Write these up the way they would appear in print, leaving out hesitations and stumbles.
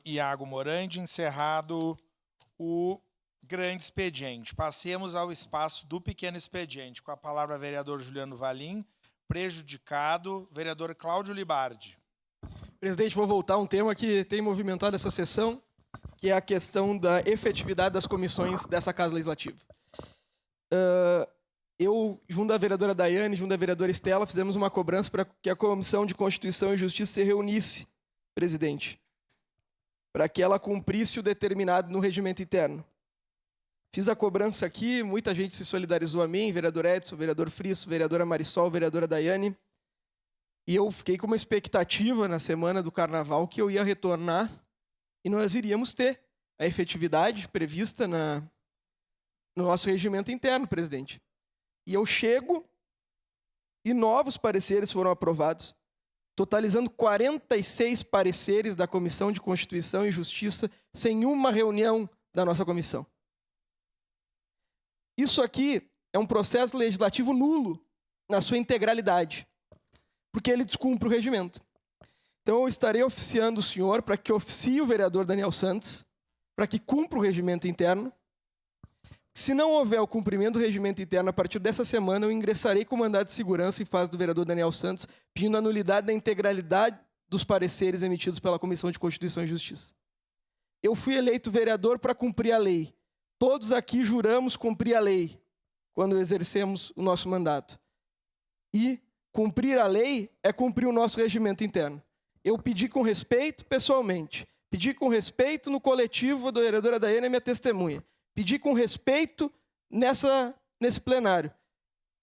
Iago Morandi, encerrado o grande expediente. Passemos ao espaço do pequeno expediente. Com a palavra, vereador Juliano Valim. Prejudicado, vereador Cláudio Libardi. Presidente, vou voltar a um tema que tem movimentado essa sessão, que é a questão da efetividade das comissões dessa Casa Legislativa. Eu, junto à vereadora Daiane, junto à vereadora Estela, fizemos uma cobrança para que a Comissão de Constituição e Justiça se reunisse, presidente, para que ela cumprisse o determinado no regimento interno. Fiz a cobrança aqui, muita gente se solidarizou a mim, vereador Edson, vereador Frisso, vereadora Marisol, vereadora Daiane, e eu fiquei com uma expectativa na semana do Carnaval que eu ia retornar e nós iríamos ter a efetividade prevista no nosso regimento interno, presidente. E eu chego e novos pareceres foram aprovados, totalizando 46 pareceres da Comissão de Constituição e Justiça sem uma reunião da nossa comissão. Isso aqui é um processo legislativo nulo na sua integralidade, porque ele descumpre o regimento. Então, eu estarei oficiando o senhor para que oficie o vereador Daniel Santos, para que cumpra o regimento interno. Se não houver o cumprimento do regimento interno, a partir dessa semana, eu ingressarei com mandado de segurança em face do vereador Daniel Santos, pedindo a nulidade da integralidade dos pareceres emitidos pela Comissão de Constituição e Justiça. Eu fui eleito vereador para cumprir a lei. Todos aqui juramos cumprir a lei quando exercemos o nosso mandato. E cumprir a lei é cumprir o nosso regimento interno. Eu pedi com respeito pessoalmente, pedi com respeito no coletivo da vereadora Daiane, minha testemunha. Pedi com respeito nesse plenário.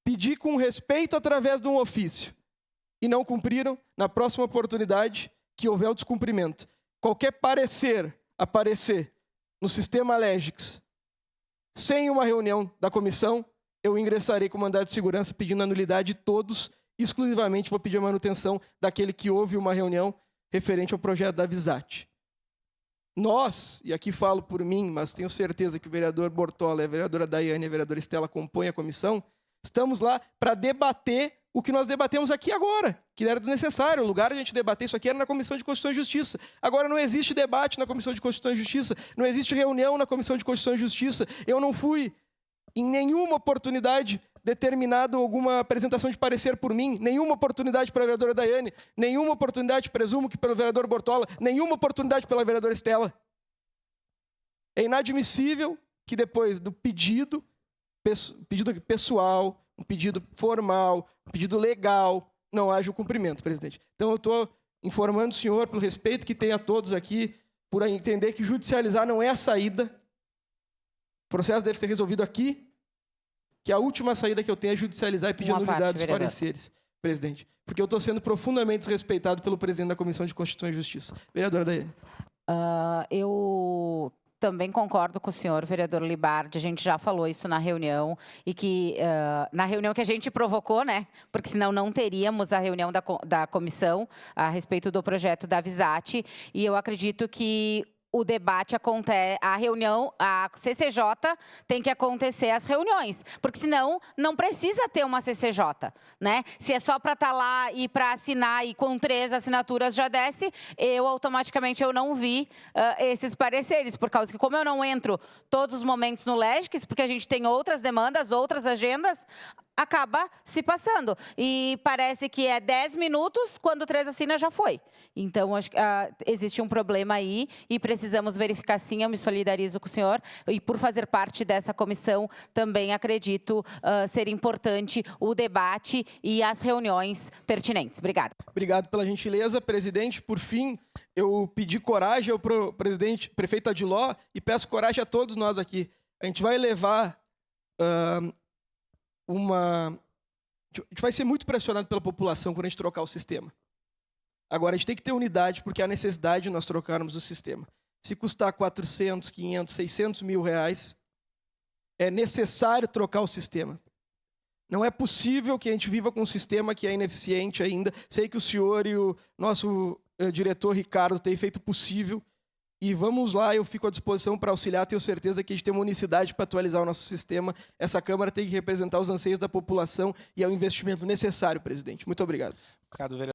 Pedi com respeito através de um ofício. E não cumpriram. Na próxima oportunidade que houver o descumprimento, qualquer parecer aparecer no sistema Legix sem uma reunião da comissão, eu ingressarei com mandado de segurança pedindo a nulidade de todos. Exclusivamente vou pedir a manutenção daquele que houve uma reunião referente ao projeto da Visat. Nós, e aqui falo por mim, mas tenho certeza que o vereador Bortola, a vereadora Daiane e a vereadora Estela compõem a comissão, estamos lá para debater o que nós debatemos aqui agora, que era desnecessário. O lugar de a gente debater isso aqui era na Comissão de Constituição e Justiça. Agora não existe debate na Comissão de Constituição e Justiça, não existe reunião na Comissão de Constituição e Justiça. Eu não fui, em nenhuma oportunidade, determinado alguma apresentação de parecer por mim, nenhuma oportunidade para a vereadora Daiane, nenhuma oportunidade, presumo que pelo vereador Bortola, nenhuma oportunidade pela vereadora Estela. É inadmissível que depois do pedido pessoal, um pedido formal, um pedido legal, não haja o cumprimento, presidente. Então eu estou informando o senhor, pelo respeito que tem a todos aqui, por entender que judicializar não é a saída. O processo deve ser resolvido aqui, que a última saída que eu tenho é judicializar e pedir a nulidade dos pareceres, presidente. Porque eu estou sendo profundamente desrespeitado pelo presidente da Comissão de Constituição e Justiça. Vereadora Daiane. Eu também concordo com o senhor, vereador Libardi. A gente já falou isso na reunião, e que na reunião que a gente provocou, né? Porque senão não teríamos a reunião da comissão a respeito do projeto da Visat. E eu acredito que o debate acontece, a reunião, a CCJ tem que acontecer as reuniões, porque senão não precisa ter uma CCJ, né? Se é só para estar lá e para assinar e com 3 assinaturas já desce, automaticamente eu não vi esses pareceres, por causa que como eu não entro todos os momentos no Legix, porque a gente tem outras demandas, outras agendas, acaba se passando. E parece que é 10 minutos, quando 3 assina já foi. Então, acho que existe um problema aí e precisamos verificar sim, eu me solidarizo com o senhor. E por fazer parte dessa comissão, também acredito ser importante o debate e as reuniões pertinentes. Obrigada. Obrigado pela gentileza, presidente. Por fim, eu pedi coragem ao prefeito Adiló e peço coragem a todos nós aqui. A gente vai levar... A gente vai ser muito pressionado pela população quando a gente trocar o sistema. Agora, a gente tem que ter unidade, porque há necessidade de nós trocarmos o sistema. Se custar 400, 500, 600 mil reais, é necessário trocar o sistema. Não é possível que a gente viva com um sistema que é ineficiente ainda. Sei que o senhor e o nosso diretor Ricardo têm feito o possível. E vamos lá, eu fico à disposição para auxiliar, tenho certeza que a gente tem uma unicidade para atualizar o nosso sistema. Essa Câmara tem que representar os anseios da população e é um investimento necessário, presidente. Muito obrigado. Obrigado, vereador.